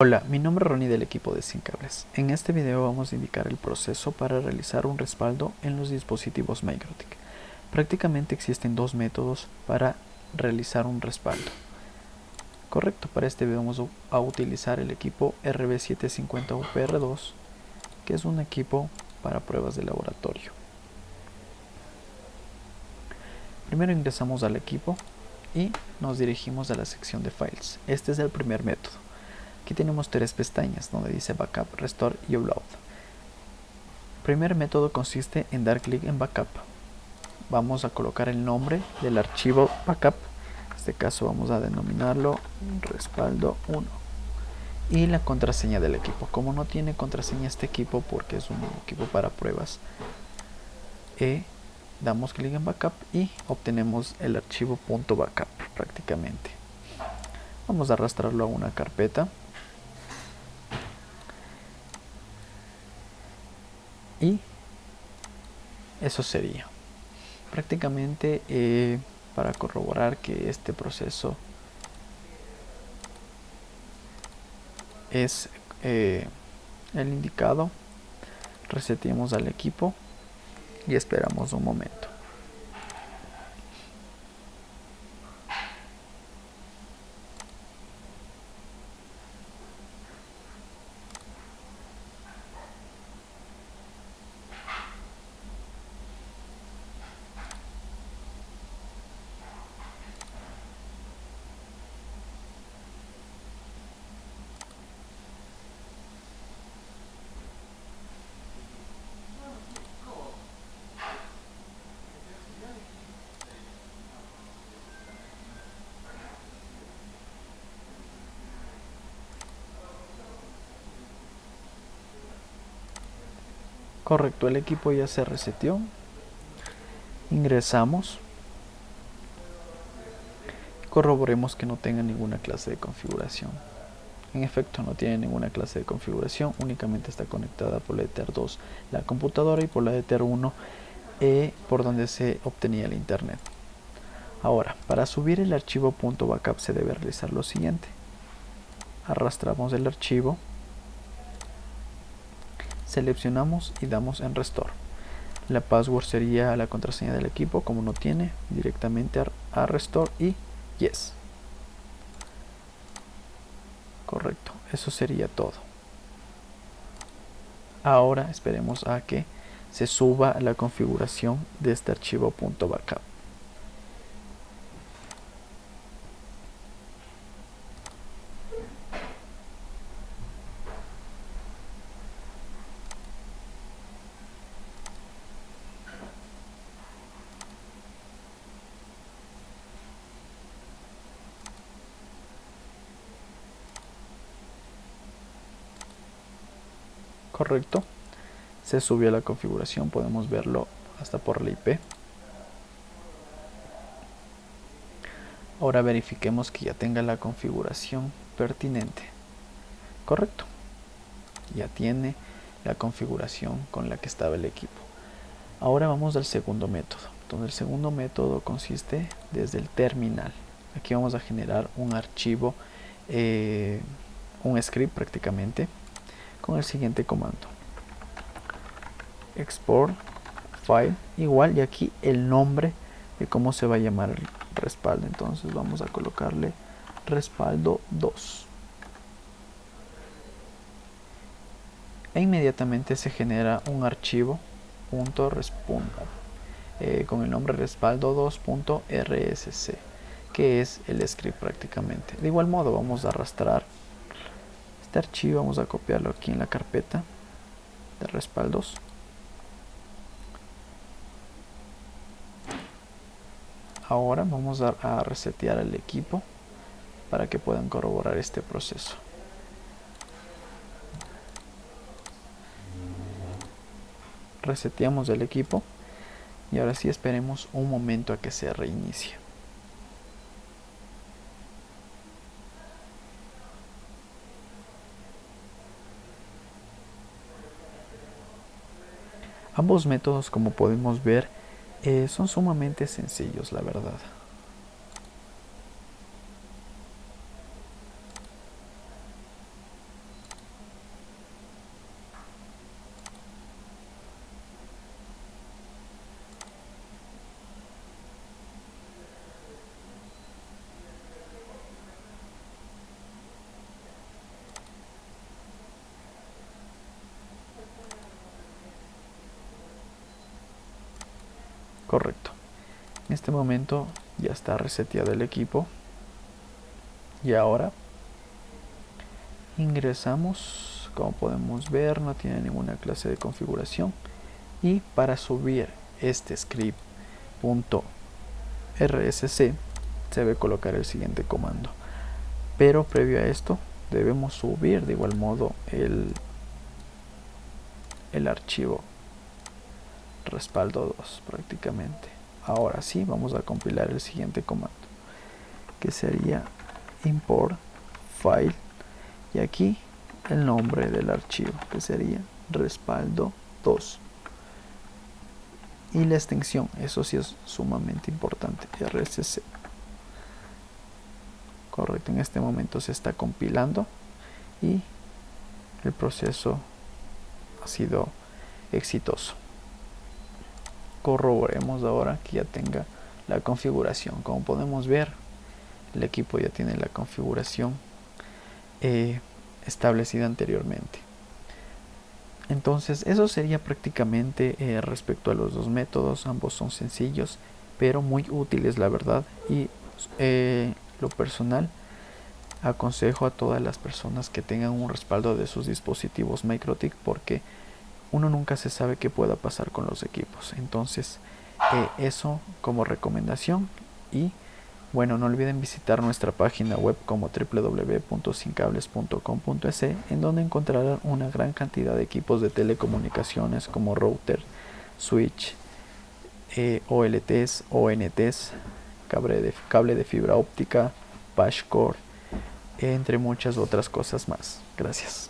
Hola, mi nombre es Ronnie del equipo de Sin Cables. En este video vamos a indicar el proceso para realizar un respaldo en los dispositivos Mikrotik. Prácticamente existen dos métodos para realizar un respaldo. Correcto, para este video vamos a utilizar el equipo RB750UPR2, que es un equipo para pruebas de laboratorio. Primero ingresamos al equipo y nos dirigimos a la sección de Files. Este es el primer método. Aquí tenemos tres pestañas donde dice Backup, Restore y Upload. El primer método consiste en dar clic en Backup. Vamos a colocar el nombre del archivo Backup. En este caso vamos a denominarlo respaldo 1. Y la contraseña del equipo. Como no tiene contraseña este equipo porque es un equipo para pruebas, damos clic en Backup y obtenemos el archivo .backup prácticamente. Vamos a arrastrarlo a una carpeta. Y eso sería prácticamente para corroborar que este proceso es el indicado. Reseteamos al equipo y esperamos un momento. Correcto, el equipo ya se reseteó. Ingresamos. Corroboremos que no tenga ninguna clase de configuración. En efecto, no tiene ninguna clase de configuración, únicamente está conectada por la Ether 2 la computadora y por la Ether 1 por donde se obtenía el internet. Ahora, para subir el archivo .backup se debe realizar lo siguiente. Arrastramos el archivo, seleccionamos y damos en Restore. La password sería la contraseña del equipo, como no tiene, directamente a Restore y Yes. Correcto, eso sería todo. Ahora esperemos a que se suba la configuración de este archivo .backup. Correcto, se subió la configuración, podemos verlo hasta por la IP. Ahora verifiquemos que ya tenga la configuración pertinente. Correcto, ya tiene la configuración con la que estaba el equipo. Ahora vamos al segundo método, donde el segundo método consiste desde el terminal. Aquí vamos a generar un archivo, un script prácticamente, con el siguiente comando: export file igual, y aquí el nombre de cómo se va a llamar el respaldo. Entonces vamos a colocarle respaldo 2 e inmediatamente se genera un archivo con el nombre respaldo 2.rsc, que es el script prácticamente. De igual modo vamos a arrastrar este archivo, vamos a copiarlo aquí en la carpeta de respaldos. Ahora vamos a resetear el equipo para que puedan corroborar este proceso. Reseteamos el equipo y ahora sí esperemos un momento a que se reinicie. Ambos métodos, como podemos ver, son sumamente sencillos, la verdad. Correcto. En este momento ya está reseteado el equipo. Y ahora ingresamos. Como podemos ver, no tiene ninguna clase de configuración. Y para subir este script .rsc se debe colocar el siguiente comando. Pero previo a esto debemos subir de igual modo el archivo respaldo 2 prácticamente. Ahora sí vamos a compilar el siguiente comando, que sería import file, y aquí el nombre del archivo, que sería respaldo 2, y la extensión, eso sí es sumamente importante, rsc. Correcto, en este momento se está compilando y el proceso ha sido exitoso. Corroboremos ahora que ya tenga la configuración. Como podemos ver, el equipo ya tiene la configuración establecida anteriormente. Entonces eso sería prácticamente respecto a los dos métodos. Ambos son sencillos pero muy útiles, la verdad, y lo personal aconsejo a todas las personas que tengan un respaldo de sus dispositivos MikroTik, porque uno nunca se sabe qué pueda pasar con los equipos. Entonces eso como recomendación. Y bueno, no olviden visitar nuestra página web como www.sincables.com.es, en donde encontrarán una gran cantidad de equipos de telecomunicaciones como router, switch, OLTs, ONTs, cable de fibra óptica, patch cord, entre muchas otras cosas más. Gracias.